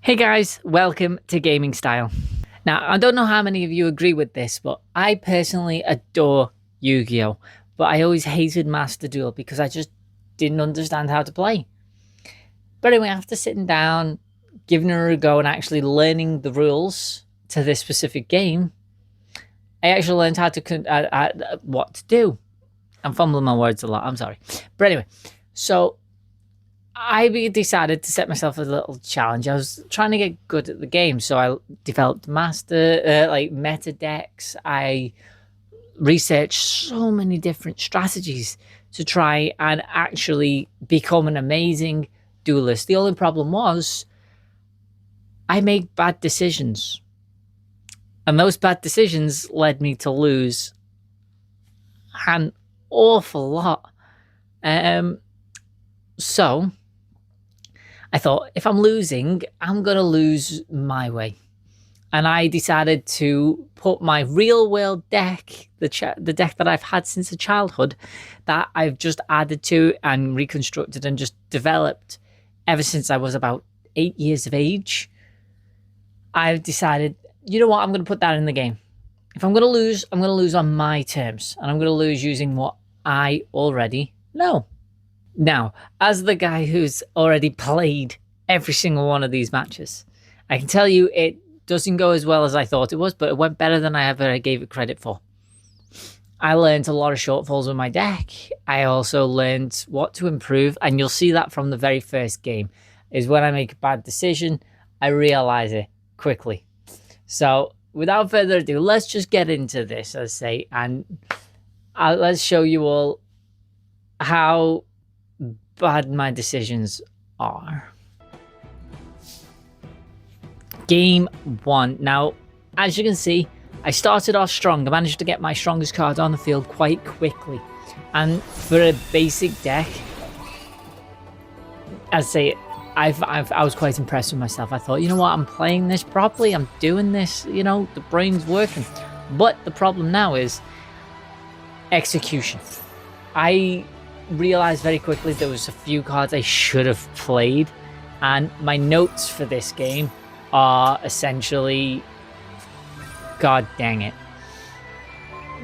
Hey guys, welcome to Gaming Style. Now, I don't know how many of you agree with this, but I personally adore Yu-Gi-Oh! But I always hated Master Duel because I just didn't understand how to play. But anyway, after sitting down, giving her a go and actually learning the rules to this specific game, I actually learned how to what to do. I'm fumbling my words a lot, I'm sorry. But anyway, so I decided to set myself a little challenge. I was trying to get good at the game, so I developed meta decks. I researched so many different strategies to try and actually become an amazing duelist. The only problem was I made bad decisions, and those bad decisions led me to lose an awful lot. So I thought, if I'm losing, I'm going to lose my way. And I decided to put my real world deck, the deck that I've had since childhood, that I've just added to and reconstructed and just developed ever since I was about 8 years of age. I've decided, you know what, I'm going to put that in the game. If I'm going to lose, I'm going to lose on my terms. And I'm going to lose using what I already know. Now, as the guy who's already played every single one of these matches, I can tell you it doesn't go as well as I thought it was, but it went better than I ever gave it credit for. I learned a lot of shortfalls with my deck. I also learned what to improve, and you'll see that from the very first game, is when I make a bad decision, I realize it quickly. So, without further ado, let's just get into this, as I say, and let's show you all how bad my decisions are. Game 1. Now, as you can see, I started off strong. I managed to get my strongest card on the field quite quickly. And for a basic deck, as I say, I was quite impressed with myself. I thought, you know what, I'm playing this properly. I'm doing this, you know, the brain's working. But the problem now is execution. I realized very quickly there was a few cards I should have played, and my notes for this game are essentially, god dang it,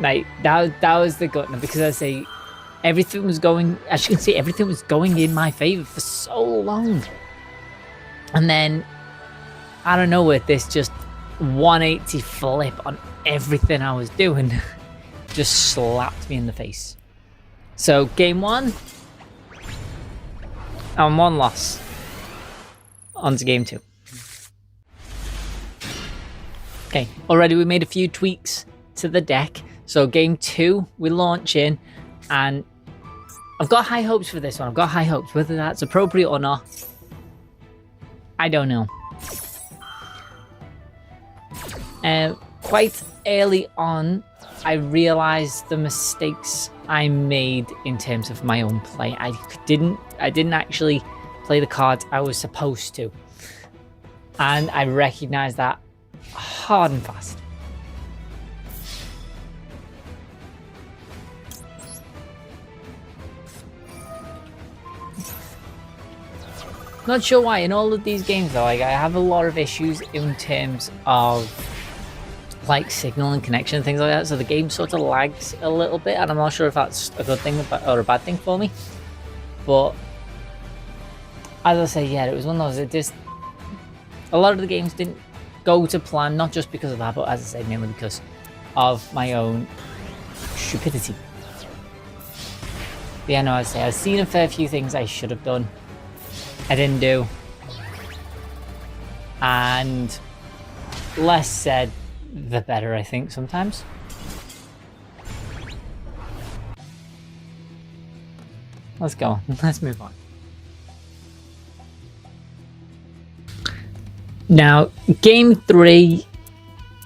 like that was the gut, because I say everything was going, as you can see, everything was going in my favor for so long, and then I don't know, with this just 180 flip on everything I was doing just slapped me in the face. So, game 1, and 1 loss. On to game 2. Okay, already we made a few tweaks to the deck. So, game 2, we launch in, and I've got high hopes for this one. I've got high hopes. Whether that's appropriate or not, I don't know. Quite early on, I realized the mistakes I made in terms of my own play. I didn't actually play the cards I was supposed to, and I recognized that hard and fast. Not sure why in all of these games though, like, I have a lot of issues in terms of like signal and connection and things like that, so the game sort of lags a little bit, and I'm not sure if that's a good thing or a bad thing for me. But as I say, yeah, it was one of those, a lot of the games didn't go to plan, not just because of that, but as I say, mainly because of my own stupidity. But yeah, no, I'd say I've seen a fair few things I should have done, I didn't do, and less said the better, I think, sometimes. Let's go. Let's move on. Now, game 3,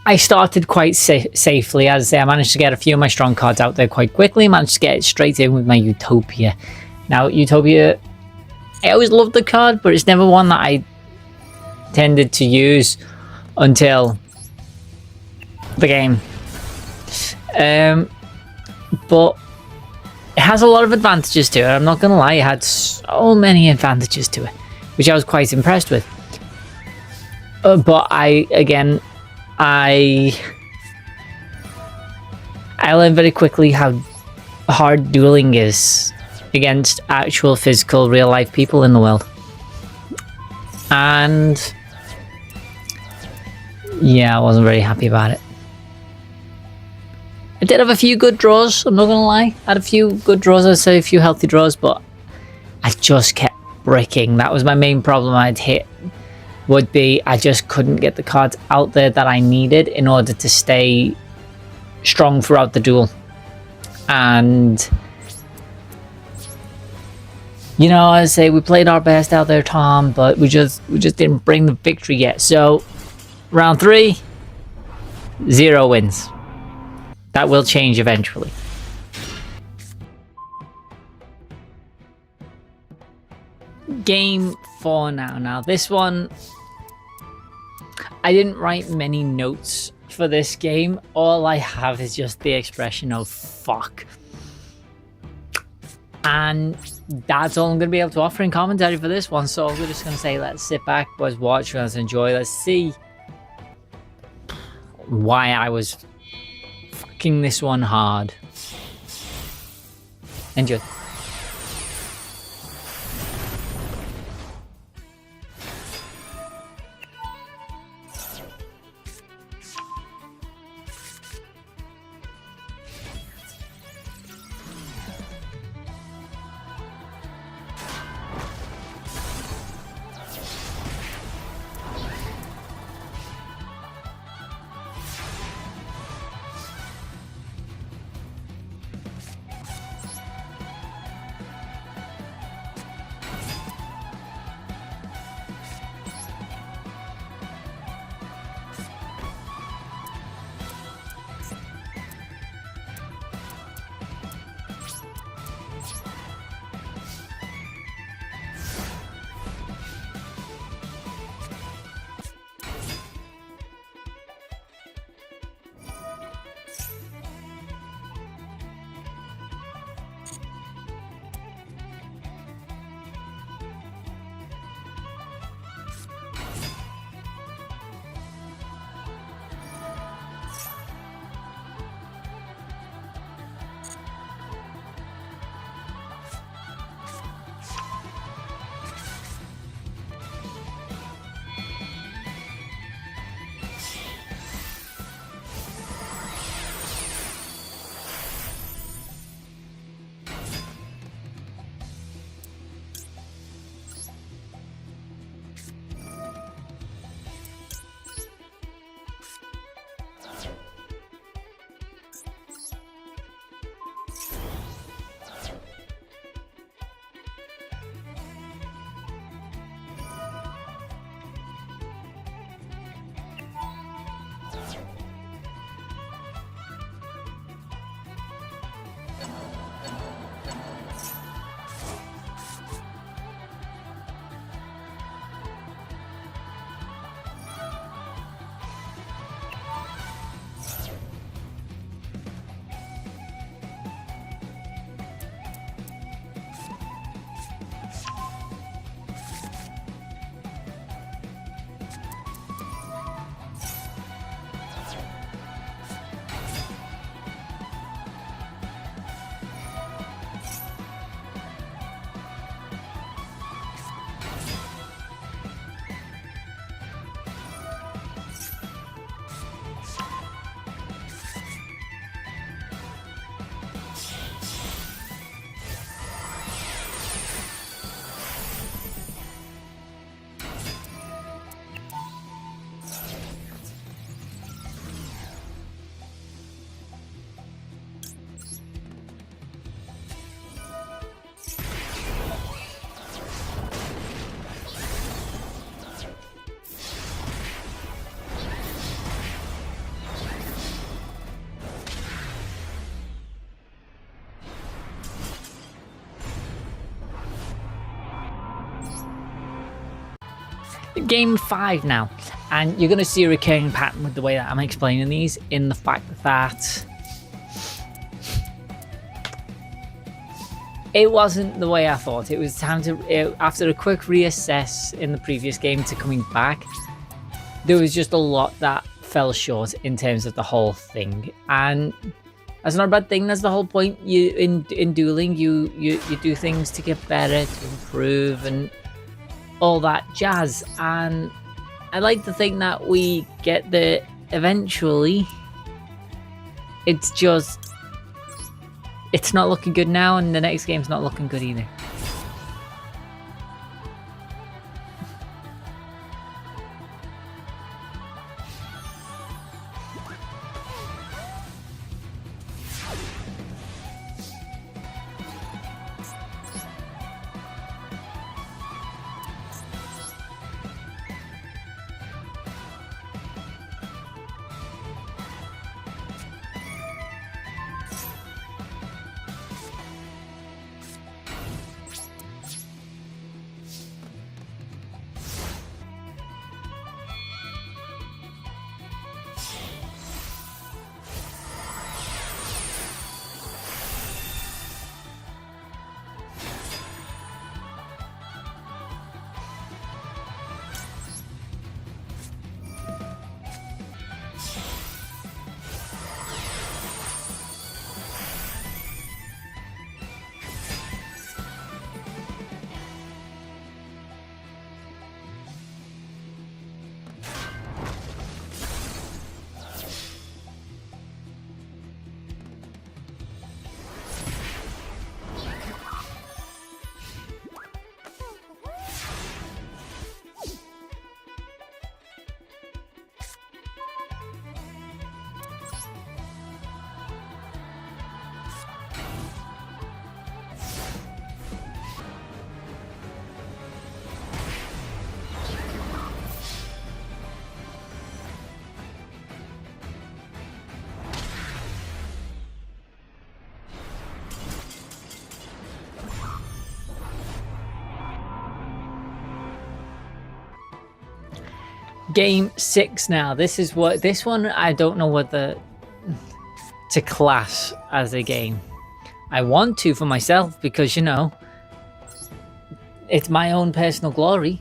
I started quite safely. As I say, I managed to get a few of my strong cards out there quite quickly. Managed to get it straight in with my Utopia. Now, Utopia, I always loved the card, but it's never one that I tended to use until the game. But it has a lot of advantages to it. I'm not gonna lie, it had so many advantages to it, which I was quite impressed with. But I learned very quickly how hard dueling is against actual physical real life people in the world. And yeah, I wasn't very happy about it. I did have a few good draws, I'm not gonna lie. I had a few good draws, I'd say a few healthy draws, but I just kept bricking. That was my main problem I'd hit, would be I just couldn't get the cards out there that I needed in order to stay strong throughout the duel. And you know, I say we played our best out there, Tom, but we just didn't bring the victory yet. So round 3, 0 wins. That will change eventually. Game 4 now. Now this one, I didn't write many notes for this game. All I have is just the expression of fuck. And that's all I'm going to be able to offer in commentary for this one. So we're just going to say, let's sit back, let's watch, let's enjoy, let's see why I was fucking this one hard. Enjoy. Game 5 now, and you're going to see a recurring pattern with the way that I'm explaining these, in the fact that it wasn't the way I thought. It was time to, after a quick reassess in the previous game to coming back, there was just a lot that fell short in terms of the whole thing, and that's not a bad thing. That's the whole point. You in dueling, you do things to get better, to improve, and all that jazz. And I like to think that we get there eventually. It's just, it's not looking good now, and the next game's not looking good either. Game 6 now. This one I don't know whether to class as a game. I want to for myself because, you know, it's my own personal glory.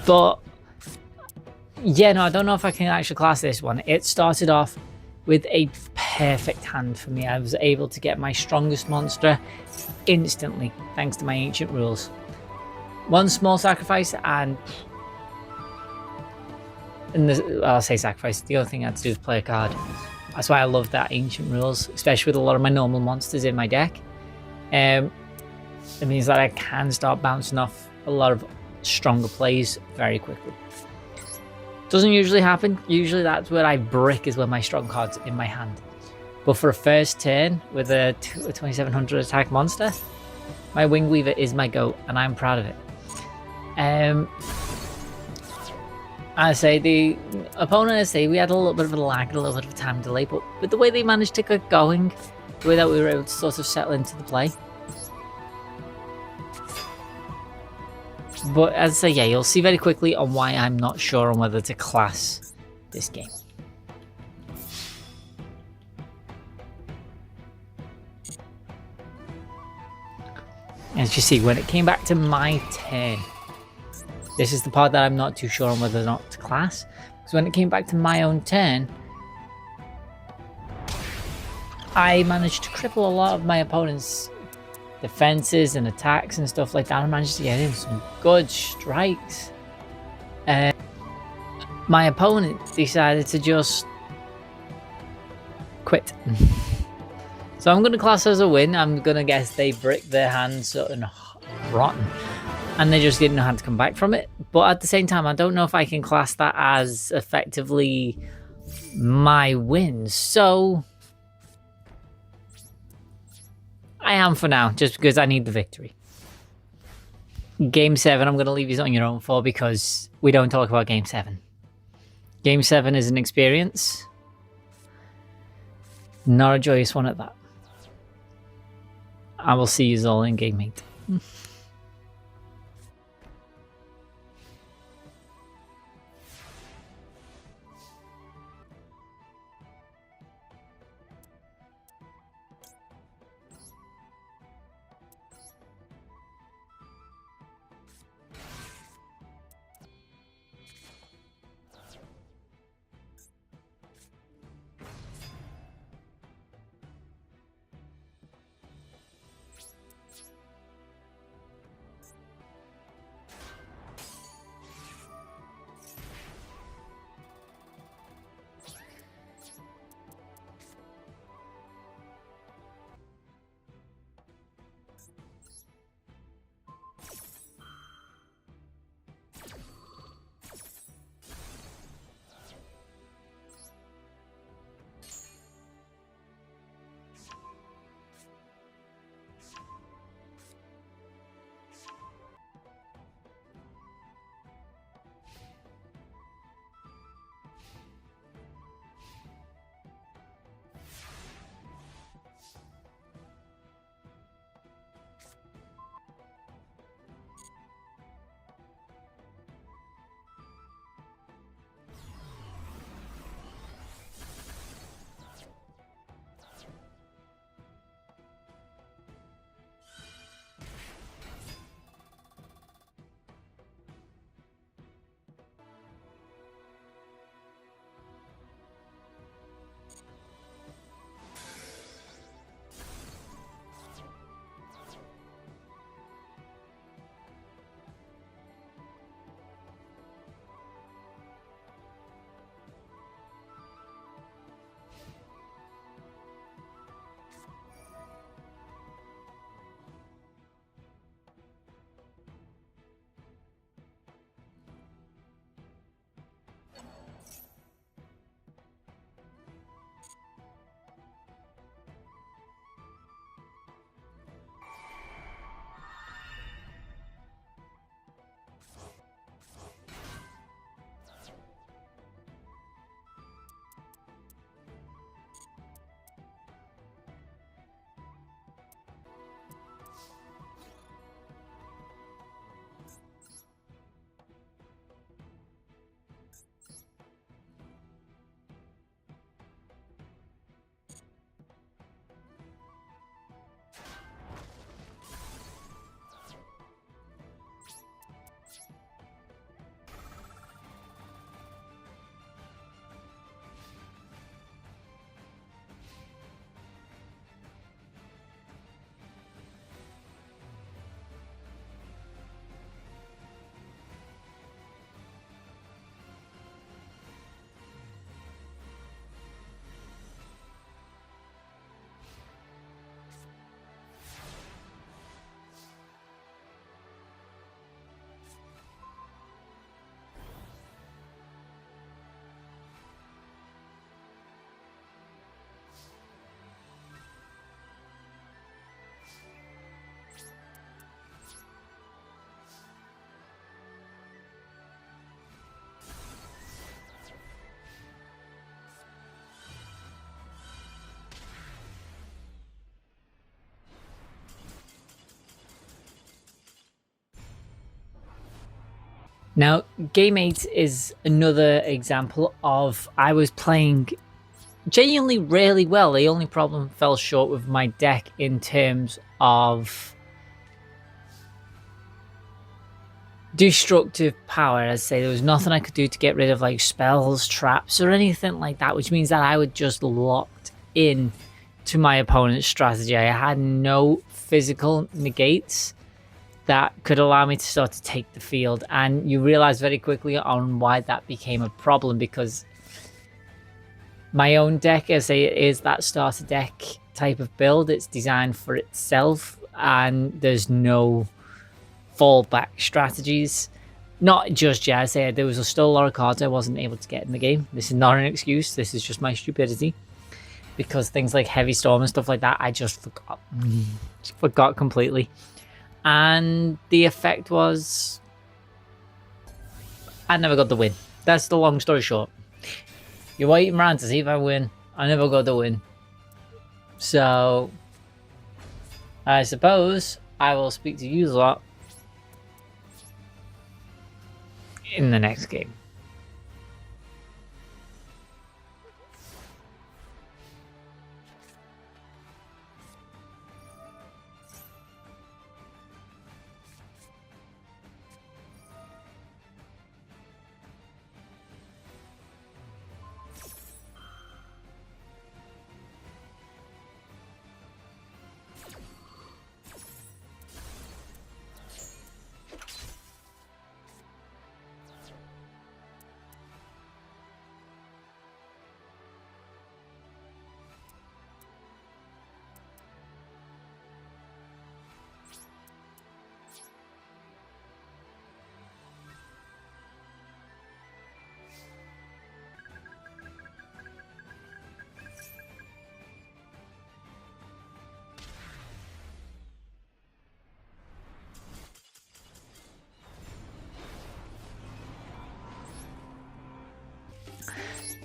But yeah, no, I don't know if I can actually class this one. It started off with a perfect hand for me. I was able to get my strongest monster instantly thanks to my ancient rules. One small sacrifice and I'll say sacrifice. The other thing I had to do is play a card. That's why I love that ancient rules, especially with a lot of my normal monsters in my deck. It means that I can start bouncing off a lot of stronger plays very quickly. Doesn't usually happen. Usually that's where I brick, is when my strong cards in my hand. But for a first turn with a 2700 attack monster, my Wing Weaver is my goat, and I'm proud of it. I say the opponent, we had a little bit of a lag, a little bit of a time delay, but with the way they managed to get going, the way that we were able to sort of settle into the play. But as I say, yeah, you'll see very quickly on why I'm not sure on whether to class this game. As you see, when it came back to my turn, this is the part that I'm not too sure on whether or not to class. Because when it came back to my own turn, I managed to cripple a lot of my opponent's defenses and attacks and stuff like that. I managed to get in some good strikes. My opponent decided to just quit. So I'm going to class as a win. I'm going to guess they bricked their hands something rotten, and they just didn't know how to come back from it. But at the same time, I don't know if I can class that as effectively my win. So I am for now, just because I need the victory. Game 7, I'm going to leave you on your own for, because we don't talk about Game 7. Game 7 is an experience. Not a joyous one at that. I will see you all in Game 8. Now, Game 8 is another example of I was playing genuinely really well. The only problem fell short with my deck in terms of destructive power. I'd say there was nothing I could do to get rid of like spells, traps, or anything like that, which means that I would just locked in to my opponent's strategy. I had no physical negates that could allow me to start to take the field, and you realize very quickly on why that became a problem, because my own deck, as it is that starter deck type of build, it's designed for itself, and there's no fallback strategies. Not just yet. I say there was still a lot of cards I wasn't able to get in the game. This is not an excuse. This is just my stupidity, because things like Heavy Storm and stuff like that, I just forgot. Forgot completely. And the effect was I never got the win. That's the long story short. You're waiting around to see if I win. I never got the win. So I suppose I will speak to you a lot in the next game.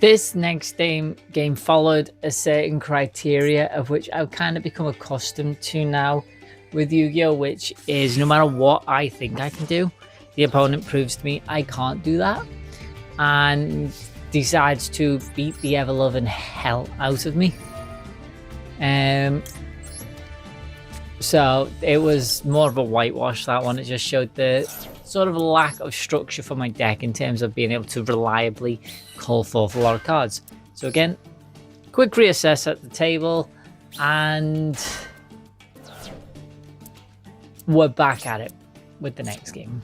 This next game followed a certain criteria of which I've kind of become accustomed to now with Yu-Gi-Oh, which is no matter what I think I can do, the opponent proves to me I can't do that and decides to beat the ever-loving hell out of me. So it was more of a whitewash, that one. It just showed the sort of lack of structure for my deck in terms of being able to reliably call forth a lot of cards. So again, quick reassess at the table, and we're back at it with the next game.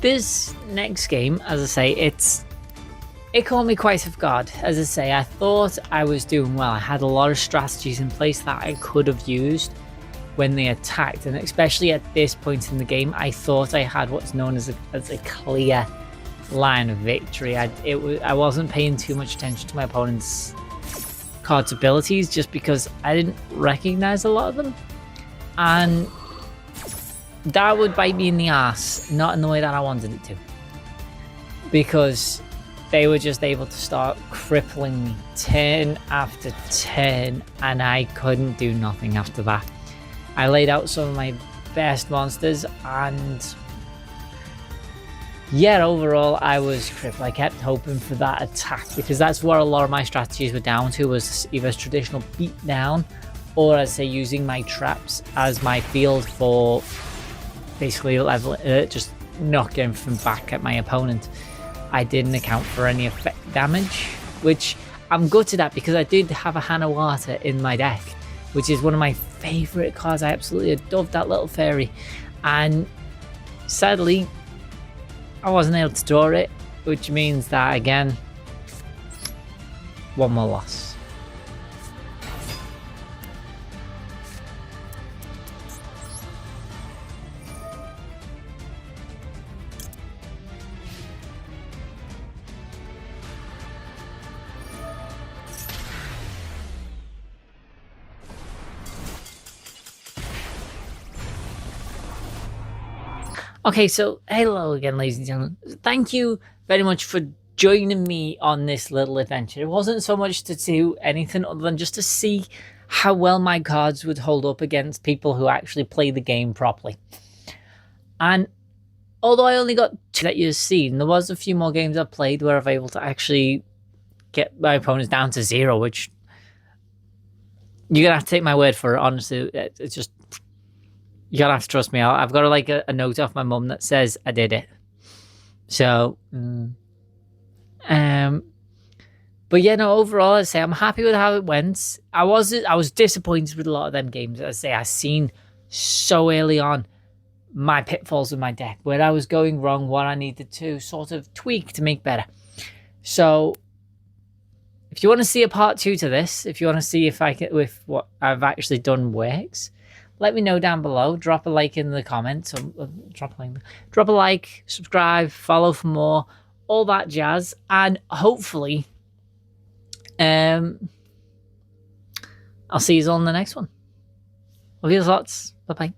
This next game, as I say, it caught me quite off guard. As I say, I thought I was doing well. I had a lot of strategies in place that I could have used when they attacked, and especially at this point in the game, I thought I had what's known as a clear line of victory. I wasn't paying too much attention to my opponent's card's abilities just because I didn't recognize a lot of them, and that would bite me in the ass, not in the way that I wanted it to, because they were just able to start crippling me turn after turn, and I couldn't do nothing after that. I laid out some of my best monsters, and yeah, overall, I was crippled. I kept hoping for that attack because that's what a lot of my strategies were down to, was either traditional beatdown or, as I say, using my traps as my field for basically just knocking everything back at my opponent. I didn't account for any effect damage, which I'm gutted at because I did have a Hanawata in my deck, which is one of my favourite cards. I absolutely adored that little fairy, and sadly I wasn't able to draw it, which means that, again, one more loss. Okay, so hello again, ladies and gentlemen. Thank you very much for joining me on this little adventure. It wasn't so much to do anything other than just to see how well my cards would hold up against people who actually play the game properly. And although I only got 2 that you've seen, there was a few more games I played where I've able to actually get my opponents down to 0, which you're going to have to take my word for it, honestly. It's just... you gotta have to trust me. I've got a note off my mum that says I did it. So, but yeah, no. Overall, I say I'm happy with how it went. I was disappointed with a lot of them games. I say I seen so early on my pitfalls in my deck, where I was going wrong, what I needed to sort of tweak to make better. So, if you want to see a part 2 to this, if you want to see if what I've actually done works, let me know down below. Drop a like in the comments. Drop a like, subscribe, follow for more, all that jazz. And hopefully, I'll see you all in the next one. Love you lots. Bye-bye.